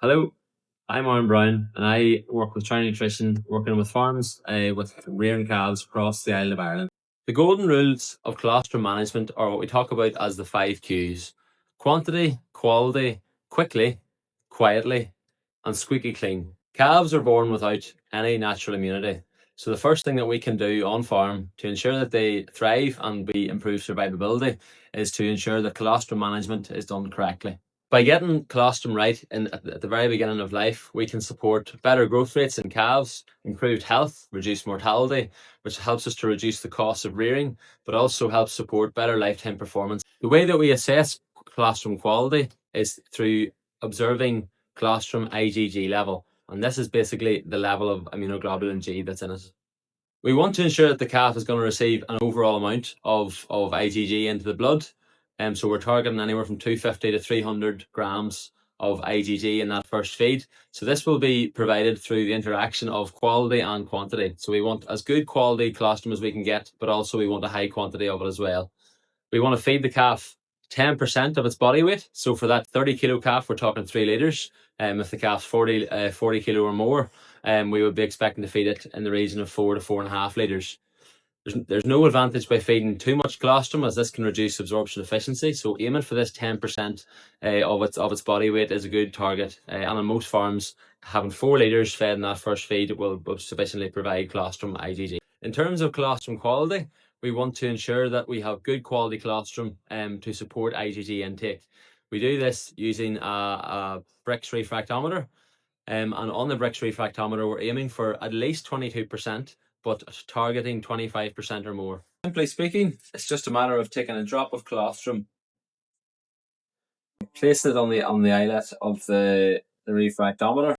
Hello, I'm Aaron Brown and I work with Tri Nutrition, working with farms with rearing calves across the island of Ireland. The golden rules of colostrum management are what we talk about as the 5 Qs: quantity, quality, quickly, quietly, and squeaky clean. Calves are born without any natural immunity. So the first thing that we can do on farm to ensure that they thrive and be improved survivability is to ensure that colostrum management is done correctly. By getting colostrum right at the very beginning of life, we can support better growth rates in calves, improved health, reduced mortality, which helps us to reduce the cost of rearing, but also helps support better lifetime performance. The way that we assess colostrum quality is through observing colostrum IgG level, and this is basically the level of immunoglobulin G that's in it. We want to ensure that the calf is going to receive an overall amount of IgG into the blood. So we're targeting anywhere from 250 to 300 grams of IgG in that first feed. So this will be provided through the interaction of quality and quantity. So we want as good quality colostrum as we can get, but also we want a high quantity of it as well. We want to feed the calf 10% of its body weight. So for that 30 kilo calf, we're talking 3 litres. If the calf's 40 kilo or more, we would be expecting to feed it in the region of 4 to 4.5 litres. There's no advantage by feeding too much colostrum, as this can reduce absorption efficiency. So aiming for this 10% of its body weight is a good target. And on most farms, having 4 litres fed in that first feed will sufficiently provide colostrum IgG. In terms of colostrum quality, we want to ensure that we have good quality colostrum to support IgG intake. We do this using a Brix refractometer. And on the Brix refractometer, we're aiming for at least 22%, but targeting 25% or more. Simply speaking, it's just a matter of taking a drop of colostrum, place it on the eyelet of the refractometer,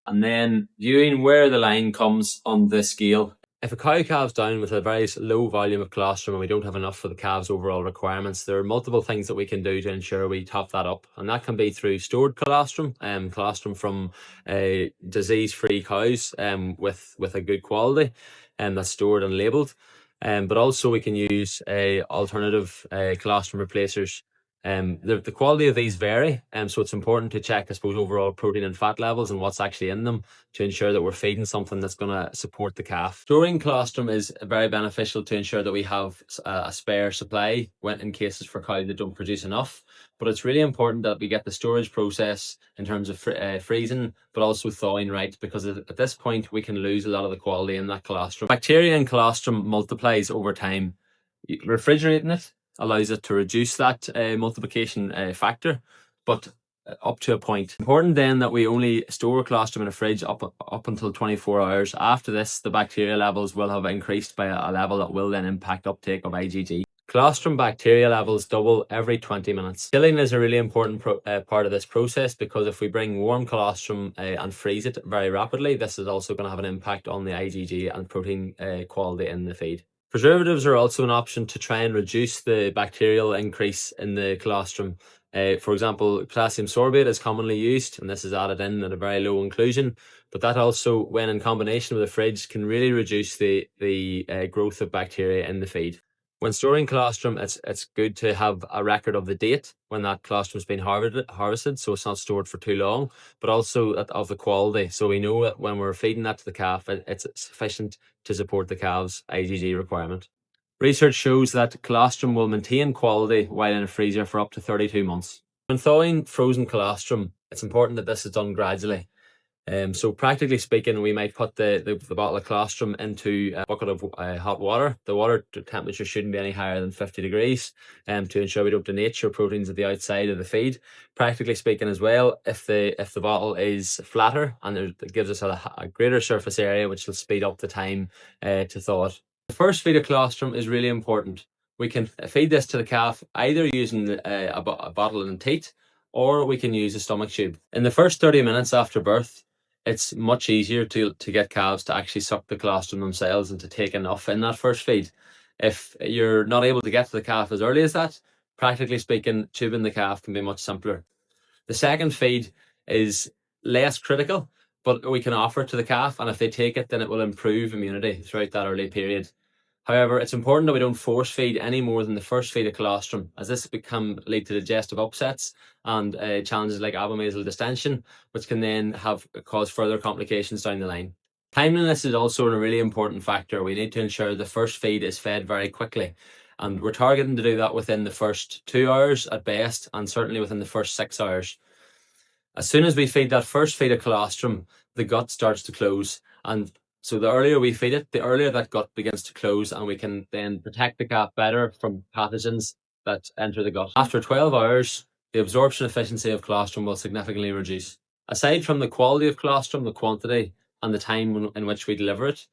and then viewing where the line comes on the scale. If a cow calves down with a very low volume of colostrum and we don't have enough for the calves' overall requirements, there are multiple things that we can do to ensure we top that up. And that can be through stored colostrum, colostrum from disease-free cows with a good quality, that's stored and labelled. But also we can use alternative colostrum replacers. The quality of these vary, so it's important to check, I suppose, overall protein and fat levels and what's actually in them to ensure that we're feeding something that's going to support the calf. Storing colostrum is very beneficial to ensure that we have a spare supply in cases for cows that don't produce enough. But it's really important that we get the storage process in terms of freezing, but also thawing right, because at this point we can lose a lot of the quality in that colostrum. Bacteria in colostrum multiplies over time. Refrigerating it allows it to reduce that multiplication factor, but up to a point. Important then that we only store colostrum in a fridge up until 24 hours. After this, the bacteria levels will have increased by a level that will then impact uptake of IgG. Colostrum bacteria levels double every 20 minutes. Chilling is a really important part of this process, because if we bring warm colostrum and freeze it very rapidly, this is also going to have an impact on the IgG and protein quality in the feed. Preservatives are also an option to try and reduce the bacterial increase in the colostrum. For example, potassium sorbate is commonly used, and this is added in at a very low inclusion, but that also, when in combination with a fridge, can really reduce the growth of bacteria in the feed. When storing colostrum, it's good to have a record of the date when that colostrum has been harvested, so it's not stored for too long, but also of the quality, so we know that when we're feeding that to the calf, it's sufficient to support the calf's IgG requirement. Research shows that colostrum will maintain quality while in a freezer for up to 32 months. When thawing frozen colostrum, it's important that this is done gradually. So practically speaking, we might put the bottle of colostrum into a bucket of hot water. The water temperature shouldn't be any higher than 50 degrees to ensure we don't denature proteins at the outside of the feed. Practically speaking as well, if the bottle is flatter and it gives us a greater surface area, which will speed up the time to thaw it. The first feed of colostrum is really important. We can feed this to the calf either using a bottle and teat, or we can use a stomach tube. In the first 30 minutes after birth, it's much easier to get calves to actually suck the colostrum themselves and to take enough in that first feed. If you're not able to get to the calf as early as that, practically speaking, tubing the calf can be much simpler. The second feed is less critical, but we can offer it to the calf, and if they take it, then it will improve immunity throughout that early period. However, it's important that we don't force feed any more than the first feed of colostrum, as this can lead to digestive upsets and challenges like abomasal distension, which can then cause further complications down the line. Timeliness is also a really important factor. We need to ensure the first feed is fed very quickly, and we're targeting to do that within the first 2 hours at best, and certainly within the first 6 hours. As soon as we feed that first feed of colostrum, the gut starts to close, and so the earlier we feed it, the earlier that gut begins to close, and we can then protect the calf better from pathogens that enter the gut. After 12 hours, the absorption efficiency of colostrum will significantly reduce. Aside from the quality of colostrum, the quantity, and the time in which we deliver it,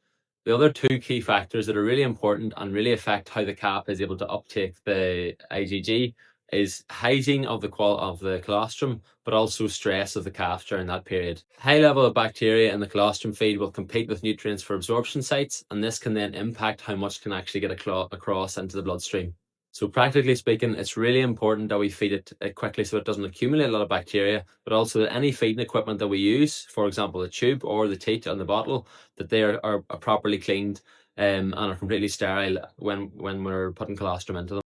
the other two key factors that are really important and really affect how the calf is able to uptake the IgG is hygiene of the colostrum, but also stress of the calf during that period. High level of bacteria in the colostrum feed will compete with nutrients for absorption sites, and this can then impact how much can actually get across into the bloodstream. So practically speaking, it's really important that we feed it quickly so it doesn't accumulate a lot of bacteria, but also that any feeding equipment that we use, for example, the tube or the teat on the bottle, that they are properly cleaned and are completely sterile when we're putting colostrum into them.